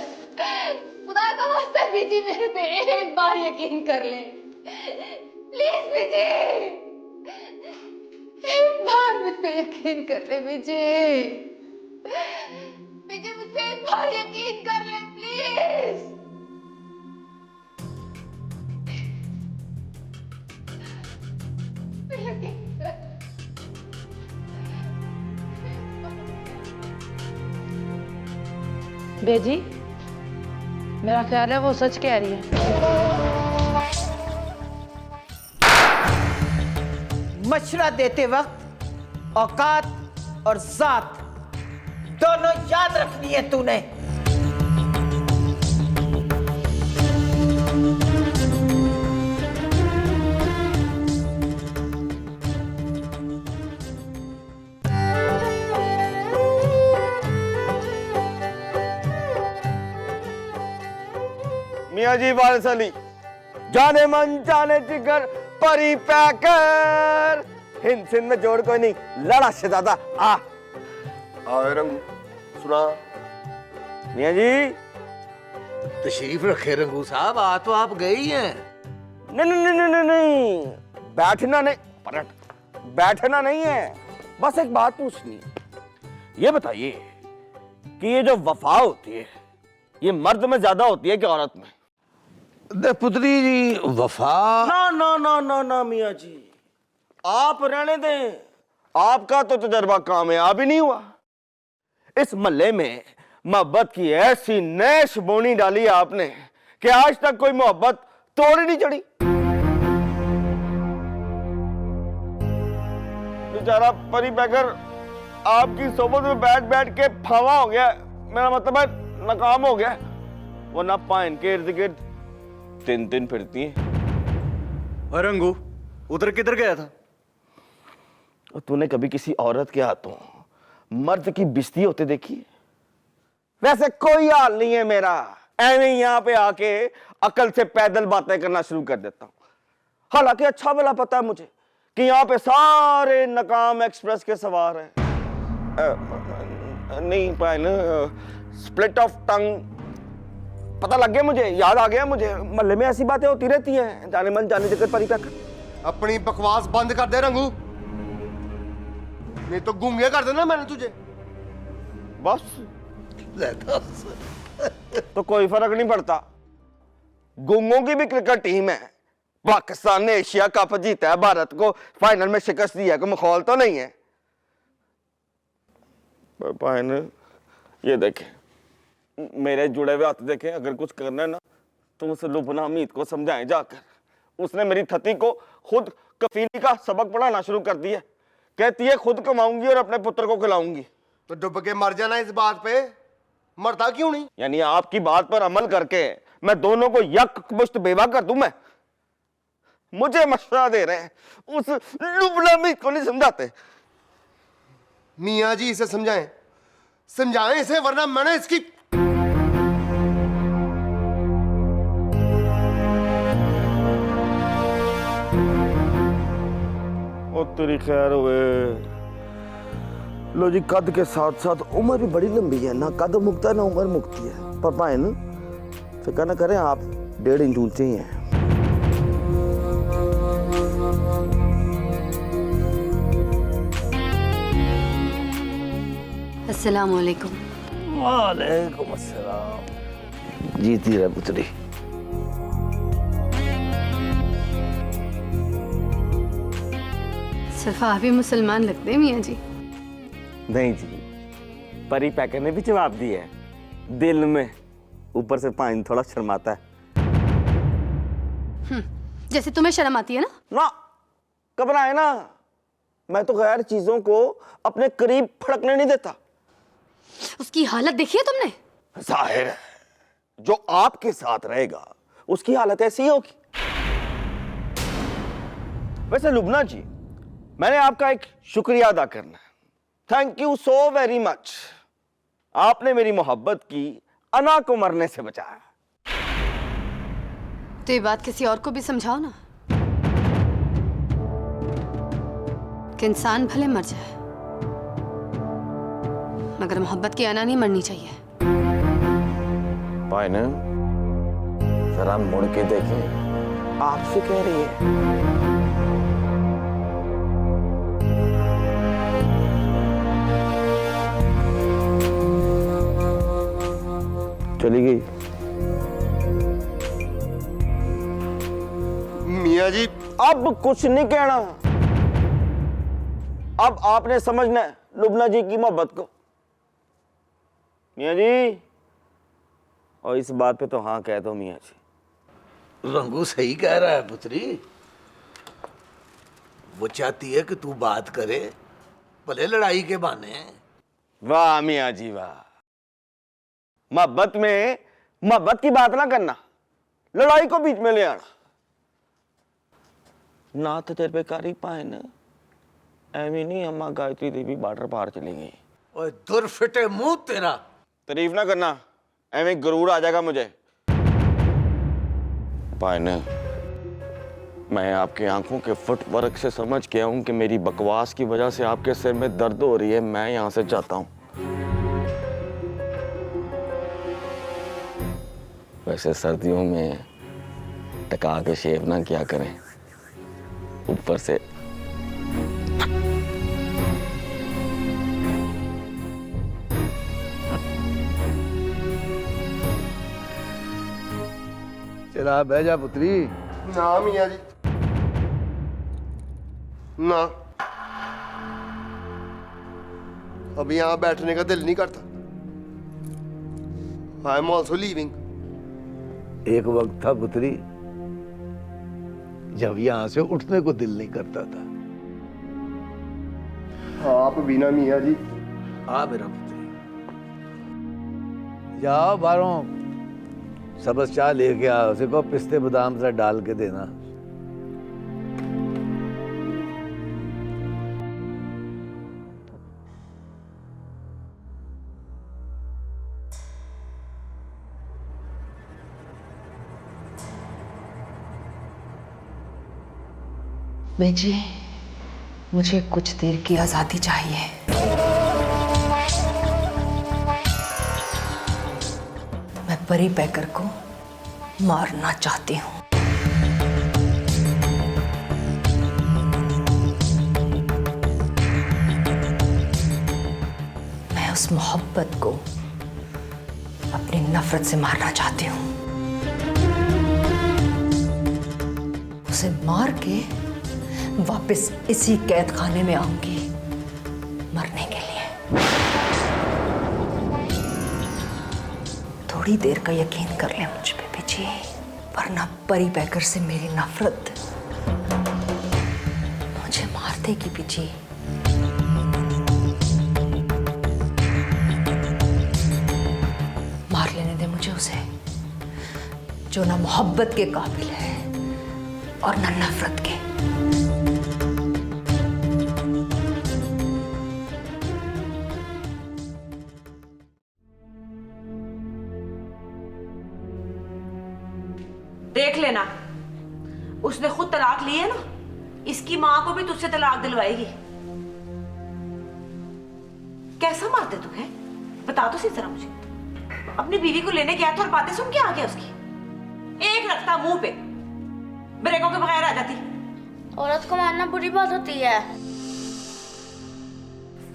खुदा का वास्ता है बीजी, मेरे पे एक बार यकीन कर ले प्लीज बीजी, एक बार मुझ पे यकीन कर ले बीजी, बीजी मुझसे एक बार यकीन कर ले प्लीज। बेजी, मेरा ख्याल है वो सच कह रही है। मशवरा देते वक्त औकात और जात दोनों याद रखनी है तूने। मियाँ जी वारिस अली, जाने मन जाने जिगर परी पैकर, हिंद सिंध में जोड़ कोई नहीं, लड़ा शहजादा आ। आओ रंगू सुना। मियाँ जी तशरीफ रखे रंगू साहब, आ तो आप गए ही हैं। नहीं नहीं नहीं नहीं नहीं, बैठना नहीं, पलट बैठना नहीं है, बस एक बात पूछनी है। ये बताइए कि ये जो वफा होती है ये मर्द में ज्यादा होती है कि औरत में? दे पुत्री जी वफा ना ना ना ना ना मियाँ जी, आप रहने दें, आपका तो तजर्बा कामयाब ही नहीं हुआ। इस महल्ले में मोहब्बत की ऐसी नैश बोनी डाली आपने कि आज तक कोई मोहब्बत तोड़ ही नहीं चढ़ी। बेचारा परी पैकर आपकी सोबत में बैठ बैठ के फावा हो गया, मेरा मतलब है नाकाम हो गया। वो ना पाइन के इर्द गिर्द तीन तीन फिरती हैं। और रंगू उधर किधर गया था? और तूने कभी किसी औरत के हाथों मर्द की बिस्ती होते देखी? वैसे कोई हाल नहीं है मेरा, ऐਵੇਂ यहाँ पे आके अकल से पैदल बातें करना शुरू कर देता हूँ। हालांकि अच्छा भला पता है मुझे कि यहाँ पे सारे नकाम एक्सप्रेस के सवार हैं। नहीं पाइन, स्प्लिट ऑफ टंग, पता लग गया मुझे, याद आ गया मुझे। महल्ले में ऐसी बातें होती रहती हैं, जाने मन जाने जगह परी पैकर। अपनी बकवास बंद कर दे रंगू, नहीं तो गूंगे कर देना मैंने तुझे। बस तो कोई फर्क नहीं पड़ता, गूंगों की भी क्रिकेट टीम है। पाकिस्तान ने एशिया कप जीता है, भारत को फाइनल में शिकस्त दी है, कोई मखौल तो नहीं है। पाइन ये देखे, मेरे जुड़े हुए हाथ देखे, अगर कुछ करना है ना तो उस लुबना हमीद को समझाएं जाकर। उसने मेरी थती को खुद कफीली का सबक पढ़ाना शुरू कर दिया। कहती है खुद कमाऊंगी और अपने पुत्र को खिलाऊंगी। तो डुब के मर जाना इस बात पे, मरता क्यों नहीं? यानी आपकी बात पर अमल करके मैं दोनों को यकमुश्त बेवा कर दूं? मैं मुझे मशवरा दे रहे हैं, उस लुबना हमीद को नहीं समझाते। मियाँ जी इसे समझाएं, समझाएं इसे, वरना मैंने इसकी ओ तेरी खैर हुए। लो जी, कद के साथ साथ उम्र भी बड़ी लंबी है, ना कद मुकता है ना उम्र मुकती है। पर भाई ना फिक्र ना करें, आप 1.5 इंच ऊंचे ही हैं। अस्सलाम वालेकुम। वालेकुम अस्सलाम। जीती रहे पुत्री। सिर्फ आप ही मुसलमान लगते हैं मियाँ जी। नहीं जी, परी पैकर ने भी जवाब दिया है, दिल में। ऊपर से पाइन थोड़ा शर्माता है। जैसे तुम्हें शर्म आती है ना। ना घबराए ना, मैं तो गैर चीजों को अपने करीब फड़कने नहीं देता। उसकी हालत देखी है तुमने? जाहिर है जो आपके साथ रहेगा उसकी हालत ऐसी ही होगी। वैसे लुबना जी, मैंने आपका एक शुक्रिया अदा करना है। Thank you so very much. आपने मेरी मोहब्बत की अना को मरने से बचाया। तो ये बात किसी और को भी समझाओ ना कि इंसान भले मर जाए मगर मोहब्बत की अना नहीं मरनी चाहिए। पाइन जरा मुड़ के देखें, आपसे कह रही है। चली गई। मियाँ जी अब कुछ नहीं कहना, अब आपने समझना है लुबना जी की मोहब्बत को। मियाँ जी, और इस बात पे तो हाँ कह दो मियाँ जी। रंगू सही कह रहा है पुत्री, वो चाहती है कि तू बात करे, भले लड़ाई के बहाने। वाह मियाँ जी वाह, मोहब्बत में मोहब्बत की बात ना करना, लड़ाई को बीच में ले आना। ना तो तेरे पे कारी पाए ना, एवं नहीं अम्मा गायत्री देवी बॉर्डर पार चली गई। ओए दुर फिटे मुंह तेरा। तारीफ ना करना, एवं गरूर आ जाएगा मुझे। पाए ने मैं आपकी आंखों के फुटवर्क से समझ गया हूं कि मेरी बकवास की वजह से आपके सिर में दर्द हो रही है। मैं यहां से जाता हूं। वैसे सर्दियों में टका के शेव ना किया करें, ऊपर से चला बह जा पुत्री। ना मियाँ जी ना, अब यहाँ बैठने का दिल नहीं करता। I am also leaving. एक वक्त था पुत्री जब यहां से उठने को दिल नहीं करता था। आप बिना मियाँ जी। हाँ मेरा पुत्री, जाओ बारों सबस चाह लेके आओ, उसे को पिस्ते बादाम सा डाल के देना। बेजी, मुझे कुछ देर की आजादी चाहिए। मैं परी पैकर को मारना चाहती हूँ। मैं उस मोहब्बत को अपनी नफरत से मारना चाहती हूँ। उसे मार के वापस इसी कैद खाने में आऊंगी मरने के लिए। थोड़ी देर का यकीन कर ले मुझ पे बेटी, वरना परी पैकर से मेरी नफरत मुझे मार देगी बेटी। मार लेने दे मुझे उसे, जो ना मोहब्बत के काबिल है और ना नफरत के। देख लेना, उसने खुद तलाक ली है ना, इसकी मां को भी तुझसे तलाक दिलवाएगी। कैसा मारते तू है, बता तो सही जरा मुझे। अपनी बीवी को लेने गया था और बातें सुन के आ गया उसकी। एक रखता मुंह पे, ब्रेकों के बगैर आ जाती। औरत को मारना बुरी बात होती है।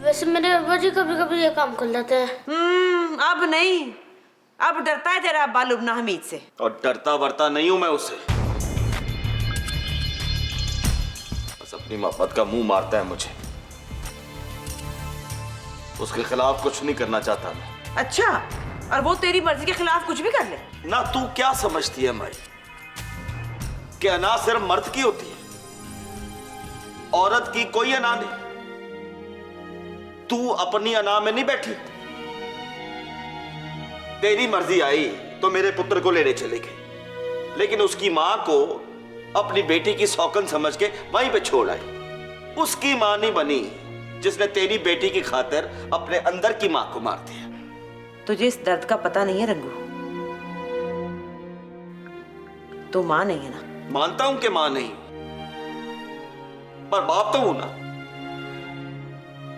वैसे मेरे अब्बा जी कभी कभी ये काम कर लेते हैं। अब नहीं, अब डरता है तेरा अब्बा लुबना हमीद से। और डरता वरता नहीं हूं मैं उससे, बस अपनी मोहब्बत का मुंह मारता है मुझे। उसके खिलाफ कुछ नहीं करना चाहता मैं। अच्छा, और वो तेरी मर्जी के खिलाफ कुछ भी कर ले? ना तू क्या समझती है माई कि अना सिर्फ मर्द की होती है, औरत की कोई अना नहीं। तू अपनी अना में नहीं बैठी। तेरी मर्जी आई तो मेरे पुत्र को लेने चले गए, लेकिन उसकी मां को अपनी बेटी की सौकन समझ के वहीं पे छोड़ आई। उसकी मां नहीं बनी जिसने तेरी बेटी की खातिर अपने अंदर की मां को मार दिया। तुझे इस दर्द का पता नहीं है रंगू। तू मां नहीं है ना? मानता हूं कि मां नहीं, पर बाप तो हूं ना।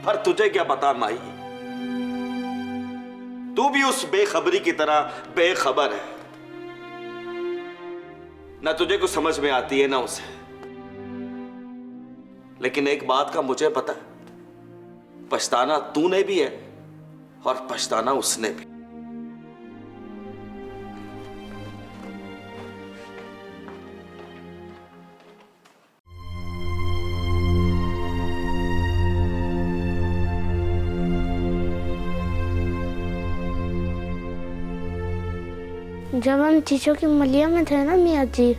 पर तुझे क्या पता माई, तू भी उस बेखबरी की तरह बेखबर है। ना तुझे कुछ समझ में आती है ना उसे। लेकिन एक बात का मुझे पता है, पछताना तूने भी है और पछताना उसने भी। जब हम चीचों की मलिया में थे ना मियाँ जी,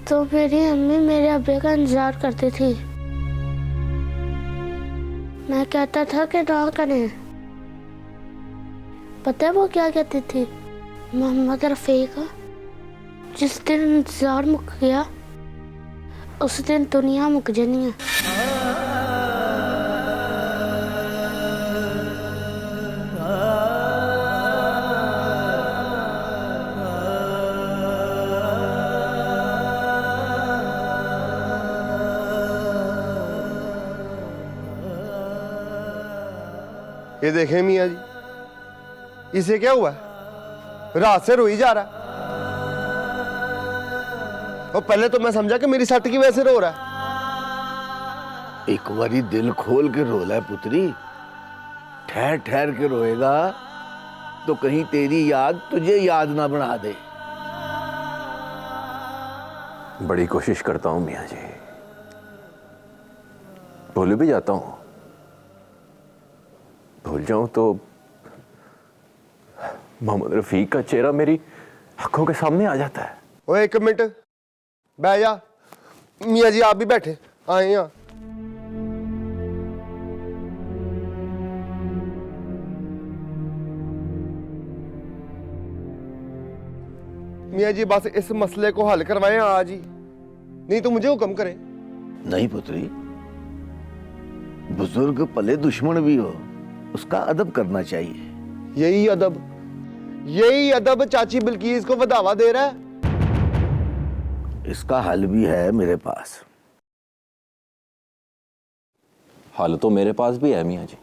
तो मेरी अम्मी मेरे अब्बे का इंतजार करती थी। मैं कहता था कि ना करें। पता है वो क्या कहती थी? मोहम्मद रफी का जिस दिन इंतजार मुक गया उस दिन दुनिया मुक जानी है। ये देखें मियाँ जी, इसे क्या हुआ है? रात से रोई जा रहा है। और पहले तो मैं समझा कि मेरी सट की वजह से रो रहा है। एक बारी दिल खोल के रोला है पुत्री, ठहर ठहर के रोएगा तो कहीं तेरी याद तुझे याद ना बना दे। बड़ी कोशिश करता हूं मियाँ जी, भूल भी जाता हूं। भूल जाऊं तो मोहम्मद रफीक का चेहरा मेरी आंखों के सामने आ जाता है। ओए एक मिनट बैठ जा। मियाँ जी आप भी बैठे, आए यहाँ। मियाँ जी बस इस मसले को हल करवाएं आज ही, नहीं तो मुझे हुक्म करें। नहीं पुत्री, बुजुर्ग पले दुश्मन भी हो, उसका अदब करना चाहिए। यही अदब चाची बिल्किस को बढ़ावा दे रहा है। इसका हल भी है मेरे पास। हल तो मेरे पास भी है मियाँ जी।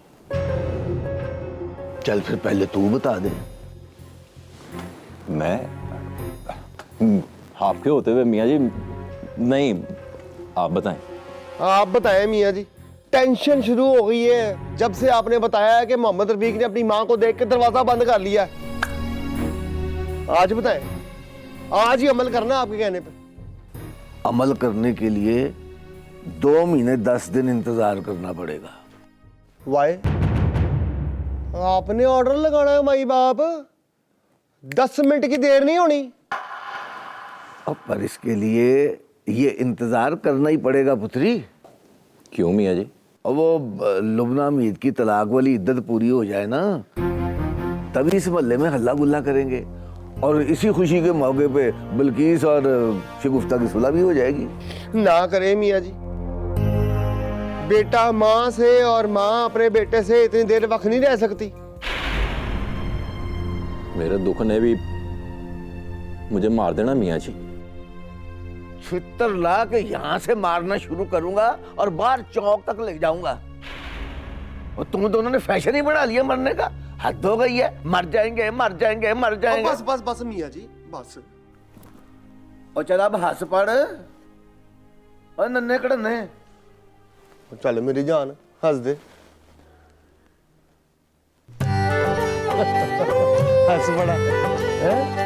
चल फिर पहले तू बता दे। मैं आपके होते हुए मियाँ जी नहीं, आप बताएं। आप बताएं मियाँ जी। टेंशन शुरू हो गई है जब से आपने बताया है कि मोहम्मद रफीक ने अपनी मां को देख के दरवाजा बंद कर लिया है। आज बताएं, आज ही अमल करना आपके कहने पे। अमल करने के लिए 2 महीने 10 दिन इंतजार करना पड़ेगा। वाई आपने ऑर्डर लगाना है माई बाप, 10 मिनट की देर नहीं होनी। अब पर इसके लिए ये इंतजार करना ही पड़ेगा पुत्री। क्यों मियाँ जी? और वो लुबना मीद की तलाक वाली इद्दत पूरी हो जाए ना, तभी इस मोहल्ले में हल्ला गुल्ला करेंगे और इसी खुशी के मौके पे बिल्किस और शगुफ्ता की सुलह भी हो जाएगी। ना करें मियाँ जी, बेटा माँ से और माँ अपने बेटे से इतनी देर वक्त नहीं रह सकती। मेरे दुख ने भी मुझे मार देना मियाँ जी। छितर ला के यहां से मारना शुरू करूंगा और बाहर चौक तक ले जाऊंगा। और तुम दोनों ने फैशन ही बना लिया मरने का। हद हो गई है, मर जाएंगे मर जाएंगे मर जाएंगे। बस बस बस मियाँ जी बस। और चल अब हंस पड़ और नन्हे कड़न्हे। चल मेरी जान हंस दे। हंस पड़ा है?